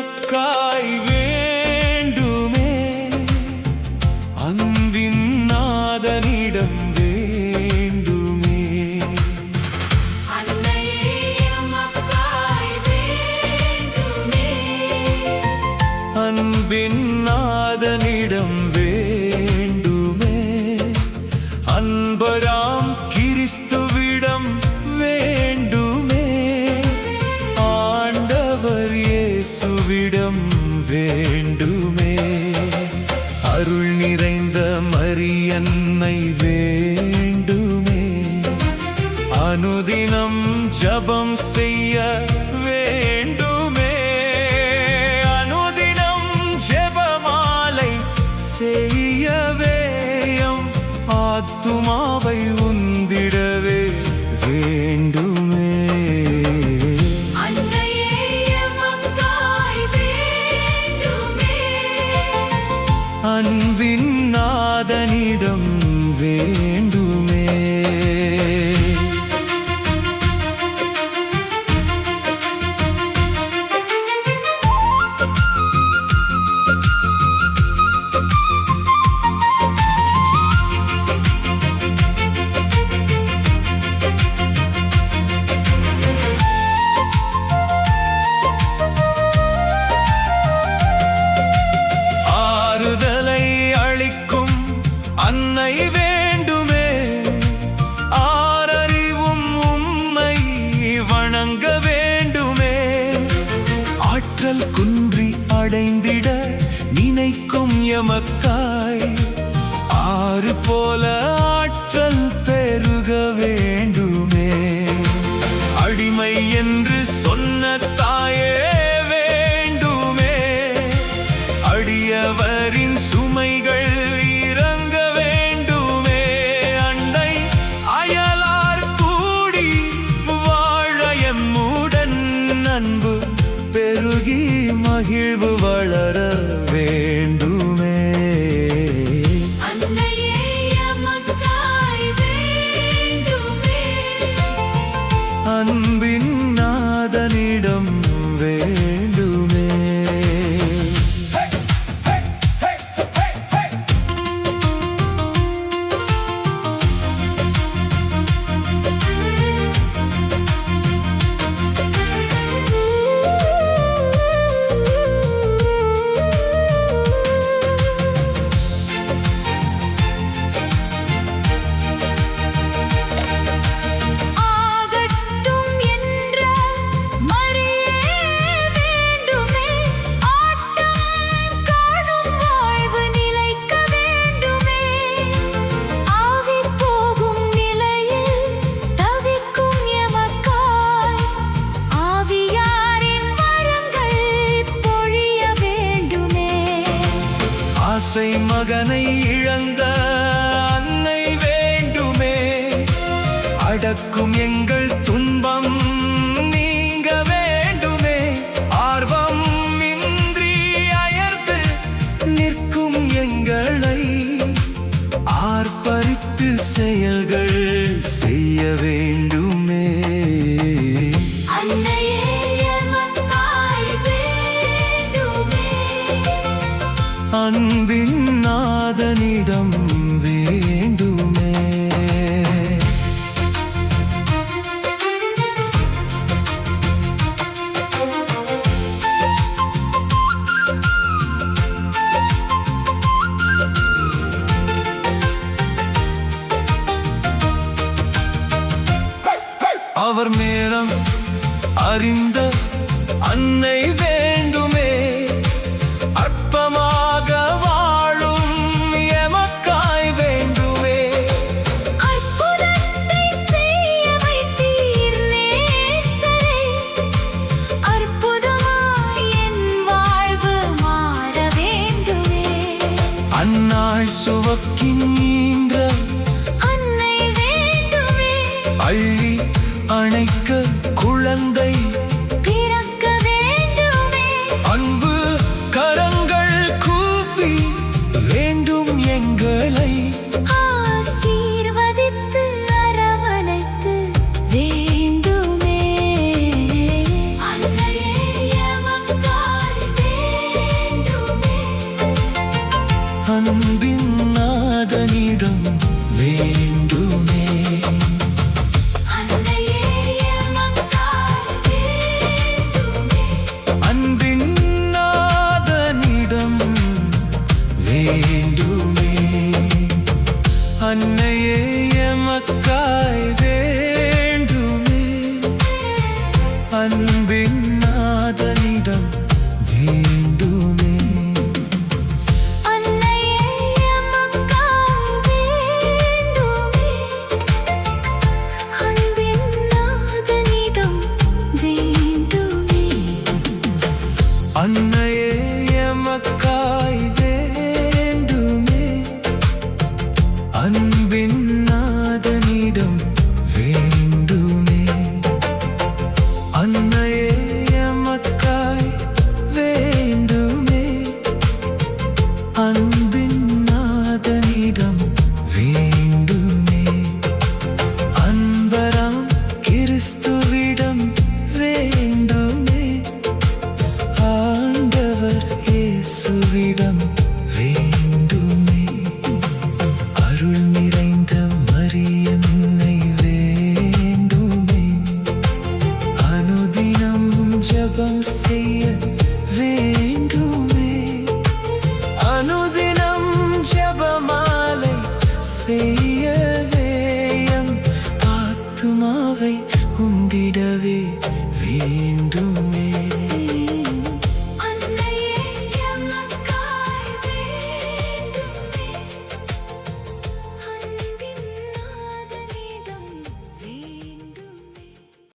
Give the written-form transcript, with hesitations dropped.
எமக்காய் வேண்டுமே, அன்பின் நாதனிடம் வேண்டுமே. அன்னையே எமக்காய் வேண்டுமே, அன்பின் நாதனிடம் வேண்டுமே. அன்பராம் கிறிஸ்துவிடம் வேண்டுமே, ஆண்டவர் இயேசுவிடம் வேண்டுமே. அருள் நிறைந்த மரியன்னை வேண்டுமே, அனுதினம் ஜபம் செய்ய வேண்டுமே. அனுதினம் ஜெபமாலை செய்யவே எம் ஆத்துமாவை உந்திடவே வேண்டுமே. அன்னையே எமக்காய் வேண்டுமே, அன்பின் நாதனிடம் வேண்டுமே. ஆறுதலை அளிக்கும் அன்னை வேண்டுமே, ஆறறிவும் உம்மை வணங்க வேண்டுமே. ஆற்றல் குன்றி அடைந்திட நினைக்கும் எமக்காய் ஆறு போல ஆற்றல் பெருக வேண்டுமே. அடிமை என்று சொன்ன தாயே வேண்டுமே, அடியவரின் சுமைகள் இறங்க வேண்டுமே. அண்டை அயலார் கூடி வாழ எம்முடன் அன்பு பெருகி மகிழ்வு வளர வேண்டுமே. அன்னையே எமக்காய் வேண்டுமே, அன்பின் நாதனிடம் வேண்டுமே. ஆகட்டும் என்ற மரியே வேண்டுமே, ஆட்டம் காணும் வாழ்வு நிலைக்க வேண்டுமே. ஆவி போகும் நிலையில் தவிக்கும் எமக்காய் ஆவியாரின் வரங்கள் பொழிய வேண்டுமே. ஆசை மகனை இழந்த அன்னை வேண்டுமே, அடக்கும் எங்கள் துன்பம் நீங்க வேண்டுமே. ஆர்வம் இன்றி அயர்ந்து நிற்கும் எங்களை ஆர்ப்பரித்து செயல்கள் செய்ய வேண்டுமே. அன்னையே எமக்காய் வேண்டுமே, அன்பின் நாதனிடம் வேண்டுமே. அவர் மேலம் அறிந்த அன்னை வேண்டுமே, அற்பமாக வாழும் எமக்காய் வேண்டுமே. அற்புதத்தை செய்ய வைத்தீர் நேசரே, அற்புதமாய் என் வாழ்வு மாற வேண்டுமே. அன்னாள் சுவக்கின்ற அன்னை வேண்டுமே, அள்ளி அணைக்க குழந்தை பிறக்க வேண்டுமே. அன்பு கரங்கள் கூப்பி வேண்டும் எங்களை ஆசீர்வதித்து அரவணைத்து வேண்டுமே. அன்னையே எமக்காய் வேண்டுமே. அன்னையே எமக்காய் வேண்டுமே. அன்பின் நாதனிடம் வேண்டுமே. அன்னையே